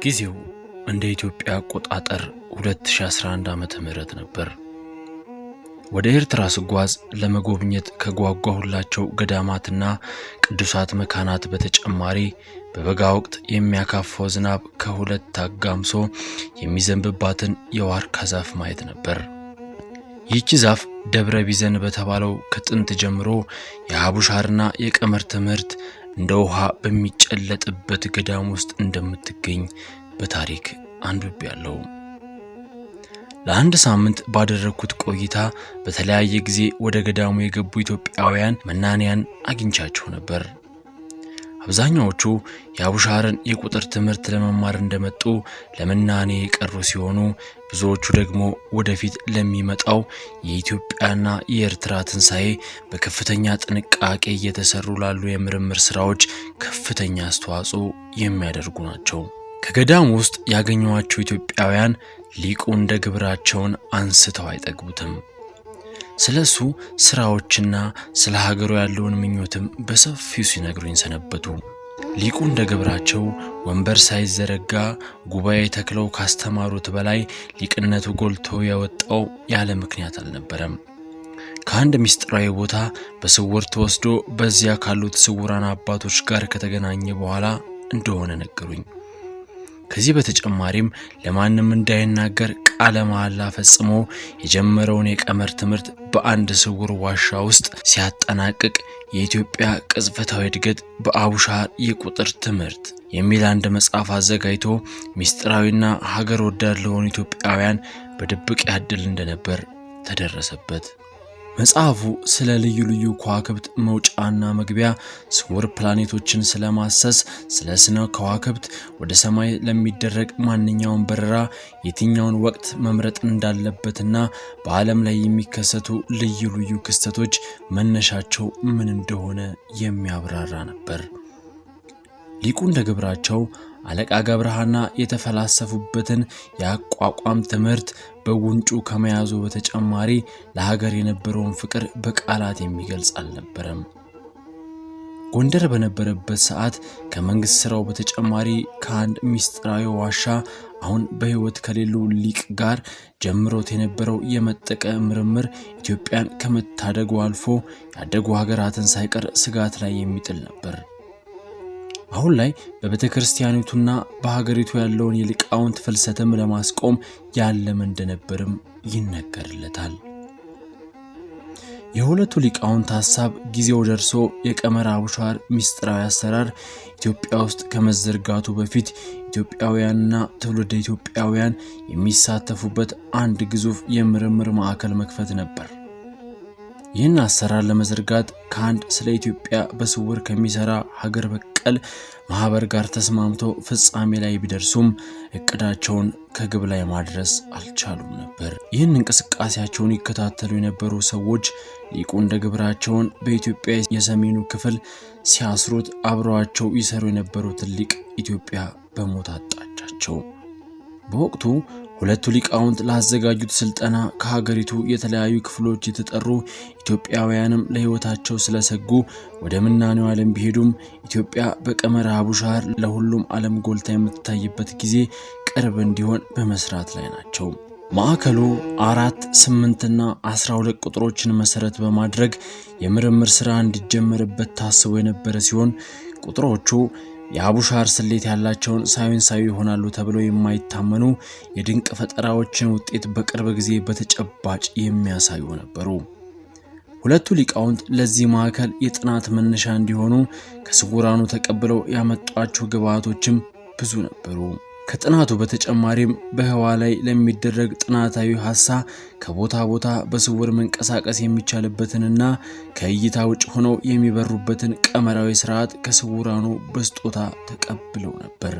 ጊዜው እንደ ኢትዮጵያ አቆጣጠር 2011 ዓመተ ምህረት ነበር። ወደ ኤርትራ ስጓዝ ለመጎብኘት ከጓጓሁላቸው ገዳማትና ቅዱሳት መካናት በተጨማሪ በበጋ ወቅት የሚያካፋው ዝናብ ከሁለት አጋምሶ የሚዘንብባትን የዋርካ ዛፍ ማየት ነበር። ይህች ዛፍ ደብረ ቢዘን በተባለው ከጥንት ጀምሮ የአቡሻርና የቀመር ትምህርት እንደ ውሃ በሚጨለጥበት ገዳም ውስጥ እንደምትገኝ በታሪክ አንብቤያለሁ። ለአንድ ሳምንት ባደረኩት ቆይታ በተለያየ ጊዜ ወደ ገዳሙ የገቡ ኢትዮጵያውያን መናንያን አግኝቻቸው ነበር። አብዛኛዎቹ የአቡሻርን የቁጥር ትምህርት ለመማር እንደመጡ ለምናኔ የቀሩ ሲሆኑ ብዙዎቹ ደግሞ ወደፊት ለሚመጣው የኢትዮጵያና የኤርትራ ትንሣኤ በከፍተኛ ጥንቃቄ እየተሰሩ ላሉ የምርምር ስራዎች ከፍተኛ አስተዋጽኦ የሚያደርጉ ናቸው። ከገዳሙ ውስጥ ያገኘኋቸው ኢትዮጵያውያን ሊቁ እንደ ግብራቸውን አንስተው አይጠግቡትም። ስለሱ ስራዎችና ስለ ሀገሩ ያለውን ምኞትም በሰፊው ሲነግሩኝ ሰነበቱ። ሊቁ እንደ ግብራቸው ወንበር ሳይዘረጋ ጉባኤ ተክለው ካስተማሩት በላይ ሊቅነቱ ጎልቶ የወጣው ያለ ምክንያት አልነበረም። ከአንድ ምስጢራዊ ቦታ በስውር ተወስዶ በዚያ ካሉት ስውራን አባቶች ጋር ከተገናኘ በኋላ እንደሆነ ነገሩኝ። ከዚህ በተጨማሪም ለማንም እንዳይናገር ቃለ መሐላ ፈጽሞ የጀመረውን የቀመር ትምህርት በአንድ ስውር ዋሻ ውስጥ ሲያጠናቅቅ የኢትዮጵያ ቅጽበታዊ እድገት በአቡሻር የቁጥር ትምህርት የሚል አንድ መጽሐፍ አዘጋጅቶ ምስጢራዊና ሀገር ወዳድ ለሆኑ ኢትዮጵያውያን በድብቅ ያድል እንደነበር ተደረሰበት። መጽሐፉ ስለ ልዩ ልዩ ከዋክብት መውጫና መግቢያ፣ ስውር ፕላኔቶችን ስለማሰስ፣ ስለ ስነ ከዋክብት፣ ወደ ሰማይ ለሚደረግ ማንኛውም በረራ የትኛውን ወቅት መምረጥ እንዳለበትና በዓለም ላይ የሚከሰቱ ልዩ ልዩ ክስተቶች መነሻቸው ምን እንደሆነ የሚያብራራ ነበር። ሊቁ እንደ ግብራቸው አለቃ ገብረሃና የተፈላሰፉበትን የአቋቋም ትምህርት በጉንጩ ከመያዙ በተጨማሪ ለሀገር የነበረውን ፍቅር በቃላት የሚገልጽ አልነበረም። ጎንደር በነበረበት ሰዓት ከመንግስት ስራው በተጨማሪ ከአንድ ምስጢራዊ ዋሻ አሁን በህይወት ከሌሉ ሊቅ ጋር ጀምሮት የነበረው የመጠቀ ምርምር ኢትዮጵያን ከመታደጉ አልፎ ያደጉ ሀገራትን ሳይቀር ስጋት ላይ የሚጥል ነበር። አሁን ላይ በቤተክርስቲያኒቱና በሀገሪቱ ያለውን የሊቃውንት ፍልሰትም ለማስቆም ያለመ እንደነበርም ይነገርለታል። የሁለቱ ሊቃውንት ሐሳብ ጊዜው ደርሶ የቀመር አቡሻር ምስጢራዊ አሰራር ኢትዮጵያ ውስጥ ከመዘርጋቱ በፊት ኢትዮጵያውያንና ትውልደ ኢትዮጵያውያን የሚሳተፉበት አንድ ግዙፍ የምርምር ማዕከል መክፈት ነበር። ይህን አሰራር ለመዘርጋት ከአንድ ስለ ኢትዮጵያ በስውር ከሚሰራ ሀገር በቀል ማህበር ጋር ተስማምቶ ፍጻሜ ላይ ቢደርሱም እቅዳቸውን ከግብ ላይ ማድረስ አልቻሉም ነበር። ይህን እንቅስቃሴያቸውን ይከታተሉ የነበሩ ሰዎች ሊቁ እንደ ግብራቸውን በኢትዮጵያ የሰሜኑ ክፍል ሲያስሩት አብረዋቸው ይሰሩ የነበሩትን ሊቅ ኢትዮጵያ በሞት አጣቻቸው። በወቅቱ ሁለቱ ሊቃውንት ላዘጋጁት ስልጠና ከሀገሪቱ የተለያዩ ክፍሎች የተጠሩ ኢትዮጵያውያንም ለህይወታቸው ስለሰጉ ወደ ምናኔው ዓለም ቢሄዱም ኢትዮጵያ በቀመር አቡሻር ለሁሉም ዓለም ጎልታ የምትታይበት ጊዜ ቅርብ እንዲሆን በመስራት ላይ ናቸው። ማዕከሉ 4፣ 8 እና 12 ቁጥሮችን መሰረት በማድረግ የምርምር ስራ እንዲጀመርበት ታስቦ የነበረ ሲሆን ቁጥሮቹ የአቡሻር ስሌት ያላቸውን ሳይንሳዊ ይሆናሉ ተብለው የማይታመኑ የድንቅ ፈጠራዎችን ውጤት በቅርብ ጊዜ በተጨባጭ የሚያሳዩ ነበሩ። ሁለቱ ሊቃውንት ለዚህ ማዕከል የጥናት መነሻ እንዲሆኑ ከስውራኑ ተቀብለው ያመጧቸው ግብዓቶችም ብዙ ነበሩ። ከጥናቱ በተጨማሪም በህዋ ላይ ለሚደረግ ጥናታዊ ሐሳብ ከቦታ ቦታ በስውር መንቀሳቀስ የሚቻልበትንና ከእይታ ውጭ ሆነው የሚበሩበትን ቀመራዊ ስርዓት ከስውራኑ በስጦታ ተቀብለው ነበር።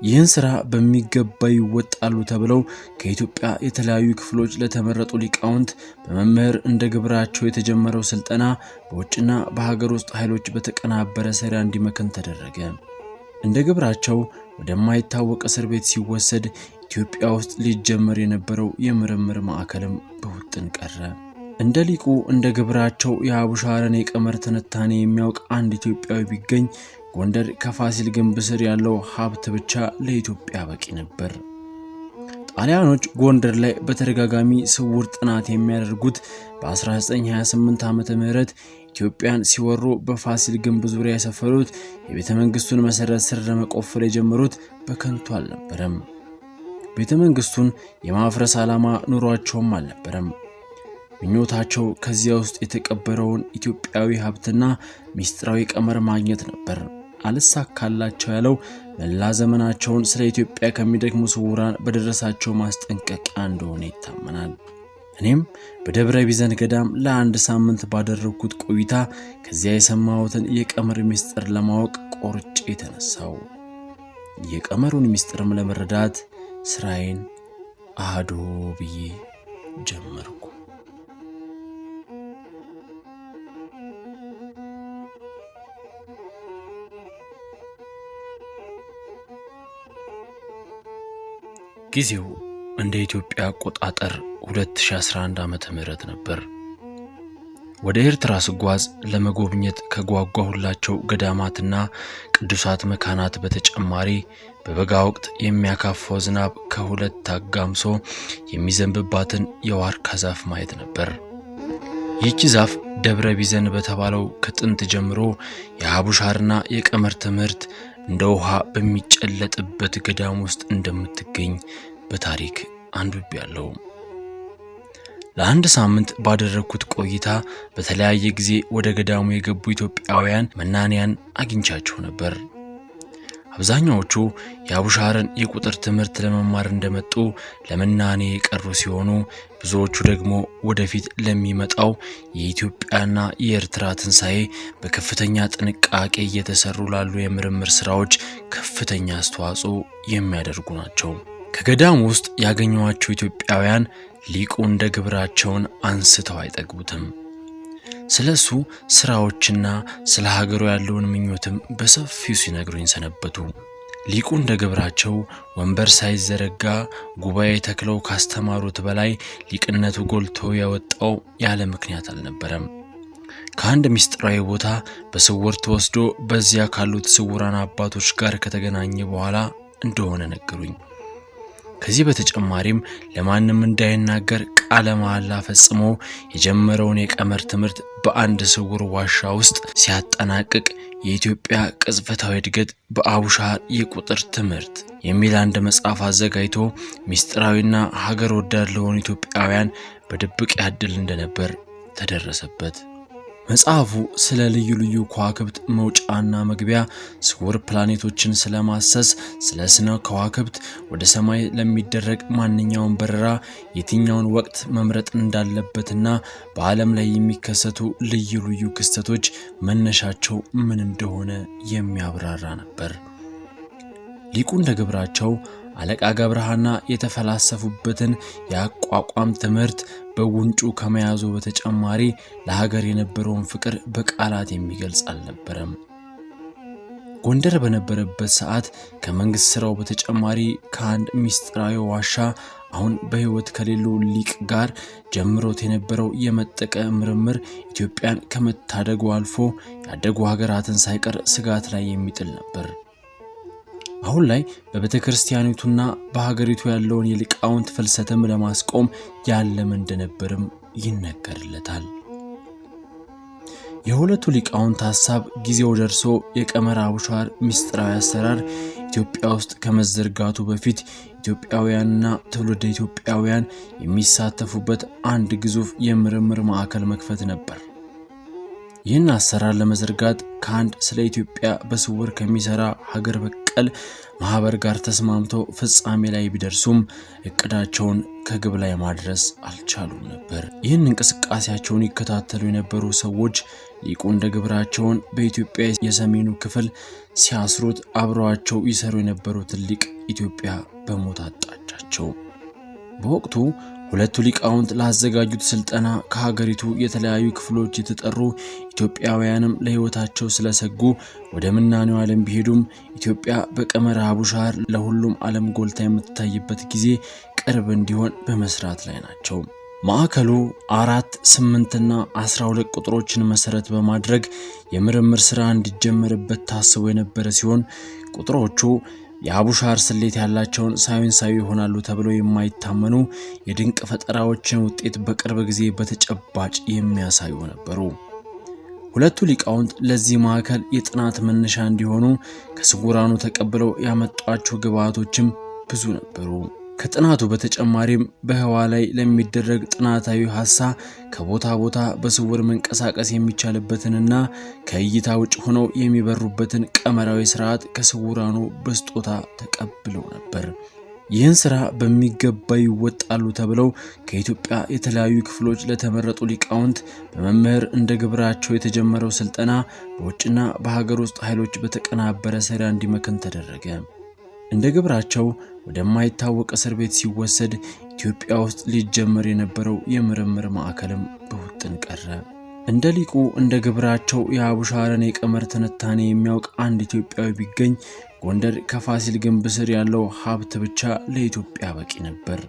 ይህን ስራ በሚገባ ይወጣሉ ተብለው ከኢትዮጵያ የተለያዩ ክፍሎች ለተመረጡ ሊቃውንት በመምህር እንደ ግብራቸው የተጀመረው ስልጠና በውጭና በሀገር ውስጥ ኃይሎች በተቀናበረ ስራ እንዲመከን ተደረገ። እንደ ግብራቸው ወደማይታወቅ እስር ቤት ሲወሰድ ኢትዮጵያ ውስጥ ሊጀመር የነበረው የምርምር ማዕከልም በውጥን ቀረ። እንደ ሊቁ እንደ ግብራቸው የአቡሻርን የቀመር ትንታኔ የሚያውቅ አንድ ኢትዮጵያዊ ቢገኝ ጎንደር ከፋሲል ግንብ ስር ያለው ሀብት ብቻ ለኢትዮጵያ በቂ ነበር። ጣሊያኖች ጎንደር ላይ በተደጋጋሚ ስውር ጥናት የሚያደርጉት በ1928 ዓመተ ምህረት ኢትዮጵያን ሲወሩ በፋሲል ግንብ ዙሪያ የሰፈሩት የቤተ መንግስቱን መሰረት ስር ለመቆፈር የጀመሩት በከንቱ አልነበረም። ቤተ መንግስቱን የማፍረስ ዓላማ ኑሯቸውም አልነበረም። ምኞታቸው ከዚያ ውስጥ የተቀበረውን ኢትዮጵያዊ ሀብትና ሚስጥራዊ ቀመር ማግኘት ነበር። አልሳካላቸው ያለው መላ ዘመናቸውን ስለ ኢትዮጵያ ከሚደክሙ ስውራን በደረሳቸው ማስጠንቀቂያ እንደሆነ ይታመናል። እኔም በደብረ ቢዘን ገዳም ለአንድ ሳምንት ባደረኩት ቆይታ ከዚያ የሰማሁትን የቀመር ሚስጥር ለማወቅ ቆርጬ ተነሳው። የቀመሩን ሚስጥርም ለመረዳት ስራዬን አዶ ብዬ ጀመርኩ። ጊዜው እንደ ኢትዮጵያ አቆጣጠር 2011 ዓመተ ምህረት ነበር። ወደ ኤርትራ ስጓዝ ለመጎብኘት ከጓጓሁላቸው ገዳማትና ቅዱሳት መካናት በተጨማሪ በበጋ ወቅት የሚያካፋው ዝናብ ከሁለት አጋምሶ የሚዘንብባትን የዋርካ ዛፍ ማየት ነበር። ይህች ዛፍ ደብረ ቢዘን በተባለው ከጥንት ጀምሮ የአቡሻርና የቀመር ትምህርት እንደ ውሃ በሚጨለጥበት ገዳም ውስጥ እንደምትገኝ በታሪክ አንብቤያለሁ። ለአንድ ሳምንት ባደረኩት ቆይታ በተለያየ ጊዜ ወደ ገዳሙ የገቡ ኢትዮጵያውያን መናንያን አግኝቻቸው ነበር። አብዛኛዎቹ የአቡሻርን የቁጥር ትምህርት ለመማር እንደመጡ ለመናኔ የቀሩ ሲሆኑ ብዙዎቹ ደግሞ ወደፊት ለሚመጣው የኢትዮጵያና የኤርትራ ትንሣኤ በከፍተኛ ጥንቃቄ እየተሰሩ ላሉ የምርምር ስራዎች ከፍተኛ አስተዋጽኦ የሚያደርጉ ናቸው። ከገዳሙ ውስጥ ያገኘዋቸው ኢትዮጵያውያን ሊቁ እንደ ግብራቸውን አንስተው አይጠግቡትም። ስለሱ ስራዎችና ስለ ሀገሩ ያለውን ምኞትም በሰፊው ሲነግሩኝ ሰነበቱ። ሊቁ እንደ ግብራቸው ወንበር ሳይዘረጋ ጉባኤ ተክለው ካስተማሩት በላይ ሊቅነቱ ጎልቶ ያወጣው ያለ ምክንያት አልነበረም። ከአንድ ሚስጥራዊ ቦታ በስውር ተወስዶ በዚያ ካሉት ስውራን አባቶች ጋር ከተገናኘ በኋላ እንደሆነ ነገሩኝ። ከዚህ በተጨማሪም ለማንም እንዳይናገር ቃለ መሐላ ፈጽሞ የጀመረውን የቀመር ትምህርት በአንድ ስውር ዋሻ ውስጥ ሲያጠናቅቅ የኢትዮጵያ ቅጽበታዊ እድገት በአቡሻር የቁጥር ትምህርት የሚል አንድ መጽሐፍ አዘጋጅቶ ሚስጥራዊና ሀገር ወዳድ ለሆኑ ኢትዮጵያውያን በድብቅ ያድል እንደነበር ተደረሰበት። መጽሐፉ ስለ ልዩ ልዩ ከዋክብት መውጫና መግቢያ፣ ስውር ፕላኔቶችን ስለማሰስ፣ ስለ ስነ ከዋክብት፣ ወደ ሰማይ ለሚደረግ ማንኛውም በረራ የትኛውን ወቅት መምረጥ እንዳለበትና በዓለም ላይ የሚከሰቱ ልዩ ልዩ ክስተቶች መነሻቸው ምን እንደሆነ የሚያብራራ ነበር። ሊቁ እንደ ግብራቸው አለቃ ገብረሃና የተፈላሰፉበትን የአቋቋም ትምህርት በጉንጩ ከመያዙ በተጨማሪ ለሀገር የነበረውን ፍቅር በቃላት የሚገልጽ አልነበረም። ጎንደር በነበረበት ሰዓት ከመንግስት ስራው በተጨማሪ ከአንድ ሚስጥራዊ ዋሻ አሁን በህይወት ከሌሉ ሊቅ ጋር ጀምሮት የነበረው የመጠቀ ምርምር ኢትዮጵያን ከመታደጉ አልፎ ያደጉ ሀገራትን ሳይቀር ስጋት ላይ የሚጥል ነበር። አሁን ላይ በቤተክርስቲያኒቱና በሀገሪቱ ያለውን የሊቃውንት ፍልሰትም ለማስቆም ያለመ እንደነበርም ይነገርለታል። የሁለቱ ሊቃውንት ሐሳብ ጊዜው ደርሶ የቀመር አቡሻር ሚስጥራዊ አሰራር ኢትዮጵያ ውስጥ ከመዘርጋቱ በፊት ኢትዮጵያውያንና ትውልደ ኢትዮጵያውያን የሚሳተፉበት አንድ ግዙፍ የምርምር ማዕከል መክፈት ነበር። ይህን አሰራር ለመዘርጋት ከአንድ ስለ ኢትዮጵያ በስውር ከሚሰራ ሀገር በቀል ማህበር ጋር ተስማምተው ፍጻሜ ላይ ቢደርሱም እቅዳቸውን ከግብ ላይ ማድረስ አልቻሉም ነበር። ይህን እንቅስቃሴያቸውን ይከታተሉ የነበሩ ሰዎች ሊቁ እንደ ግብራቸውን በኢትዮጵያ የሰሜኑ ክፍል ሲያስሩት አብረዋቸው ይሰሩ የነበሩትን ሊቅ ኢትዮጵያ በሞት አጣቻቸው። በወቅቱ ሁለቱ ሊቃውንት ላዘጋጁት ስልጠና ከሀገሪቱ የተለያዩ ክፍሎች የተጠሩ ኢትዮጵያውያንም ለህይወታቸው ስለሰጉ ወደ ምናኔው ዓለም ቢሄዱም ኢትዮጵያ በቀመር አቡሻር ለሁሉም ዓለም ጎልታ የምትታይበት ጊዜ ቅርብ እንዲሆን በመስራት ላይ ናቸው። ማዕከሉ 4፣ 8 እና 12 ቁጥሮችን መሰረት በማድረግ የምርምር ስራ እንዲጀመርበት ታስቦ የነበረ ሲሆን ቁጥሮቹ የአቡሻር ስሌት ያላቸውን ሳይንሳዊ ይሆናሉ ተብለው የማይታመኑ የድንቅ ፈጠራዎችን ውጤት በቅርብ ጊዜ በተጨባጭ የሚያሳዩ ነበሩ። ሁለቱ ሊቃውንት ለዚህ ማዕከል የጥናት መነሻ እንዲሆኑ ከስውራኑ ተቀብለው ያመጧቸው ግብዓቶችም ብዙ ነበሩ። ከጥናቱ በተጨማሪም በህዋ ላይ ለሚደረግ ጥናታዊ ሐሳብ ከቦታ ቦታ በስውር መንቀሳቀስ የሚቻልበትንና ከእይታ ውጭ ሆነው የሚበሩበትን ቀመራዊ ስርዓት ከስውራኑ በስጦታ ተቀብለው ነበር። ይህን ስራ በሚገባ ይወጣሉ ተብለው ከኢትዮጵያ የተለያዩ ክፍሎች ለተመረጡ ሊቃውንት በመምህር እንደ ግብራቸው የተጀመረው ስልጠና በውጭና በሀገር ውስጥ ኃይሎች በተቀናበረ ስራ እንዲመከን ተደረገ። እንደ ግብራቸው ወደማይታወቅ እስር ቤት ሲወሰድ ኢትዮጵያ ውስጥ ሊጀመር የነበረው የምርምር ማዕከልም በውጥን ቀረ። እንደ ሊቁ እንደ ግብራቸው የአቡሻርን የቀመር ትንታኔ የሚያውቅ አንድ ኢትዮጵያዊ ቢገኝ ጎንደር ከፋሲል ግንብ ስር ያለው ሀብት ብቻ ለኢትዮጵያ በቂ ነበር።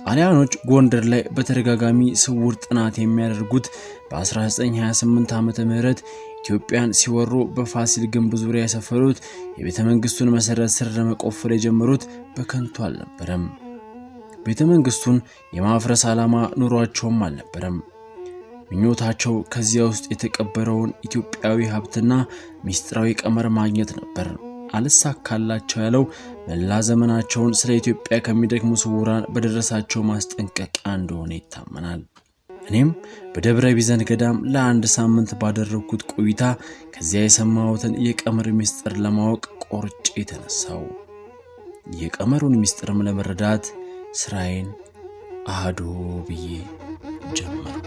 ጣሊያኖች ጎንደር ላይ በተደጋጋሚ ስውር ጥናት የሚያደርጉት በ1928 ዓመተ ምህረት ኢትዮጵያን ሲወሩ በፋሲል ግንብ ዙሪያ የሰፈሩት የቤተ መንግስቱን መሰረት ስር ለመቆፈር የጀመሩት በከንቱ አልነበረም። ቤተ መንግስቱን የማፍረስ ዓላማ ኑሯቸውም አልነበረም። ምኞታቸው ከዚያ ውስጥ የተቀበረውን ኢትዮጵያዊ ሀብትና ሚስጥራዊ ቀመር ማግኘት ነበር። አልሳካላቸው ያለው መላ ዘመናቸውን ስለ ኢትዮጵያ ከሚደክሙ ስውራን በደረሳቸው ማስጠንቀቂያ እንደሆነ ይታመናል። እኔም በደብረ ቢዘን ገዳም ለአንድ ሳምንት ባደረኩት ቆይታ ከዚያ የሰማሁትን የቀመር ሚስጥር ለማወቅ ቆርጬ ተነሳው። የቀመሩን ሚስጥርም ለመረዳት ስራዬን አሃዱ ብዬ ጀመርኩ።